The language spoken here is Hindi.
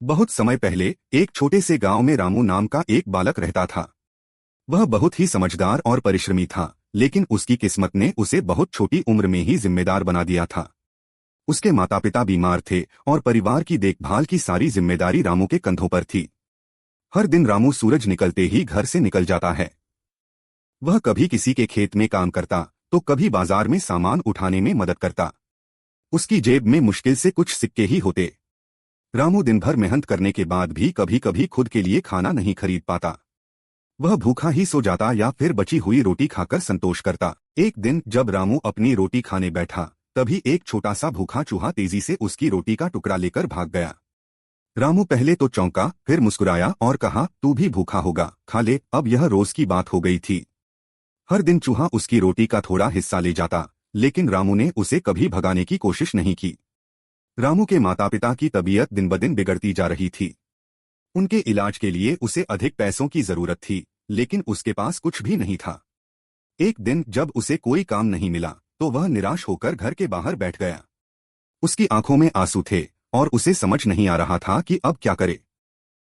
बहुत समय पहले एक छोटे से गांव में रामू नाम का एक बालक रहता था। वह बहुत ही समझदार और परिश्रमी था, लेकिन उसकी किस्मत ने उसे बहुत छोटी उम्र में ही जिम्मेदार बना दिया था। उसके माता पिता बीमार थे और परिवार की देखभाल की सारी जिम्मेदारी रामू के कंधों पर थी। हर दिन रामू सूरज निकलते ही घर से निकल जाता है। वह कभी किसी के खेत में काम करता तो कभी बाजार में सामान उठाने में मदद करता। उसकी जेब में मुश्किल से कुछ सिक्के ही होते। रामू दिन भर मेहनत करने के बाद भी कभी कभी खुद के लिए खाना नहीं खरीद पाता। वह भूखा ही सो जाता या फिर बची हुई रोटी खाकर संतोष करता। एक दिन जब रामू अपनी रोटी खाने बैठा, तभी एक छोटा सा भूखा चूहा तेजी से उसकी रोटी का टुकड़ा लेकर भाग गया। रामू पहले तो चौंका, फिर मुस्कुराया और कहा, तू भी भूखा होगा, खा ले। अब यह रोज की बात हो गई थी। हर दिन चूहा उसकी रोटी का थोड़ा हिस्सा ले जाता, लेकिन रामू ने उसे कभी भगाने की कोशिश नहीं की। रामू के माता पिता की तबीयत दिन ब दिन बिगड़ती जा रही थी। उनके इलाज के लिए उसे अधिक पैसों की जरूरत थी, लेकिन उसके पास कुछ भी नहीं था। एक दिन जब उसे कोई काम नहीं मिला, तो वह निराश होकर घर के बाहर बैठ गया। उसकी आंखों में आंसू थे और उसे समझ नहीं आ रहा था कि अब क्या करे।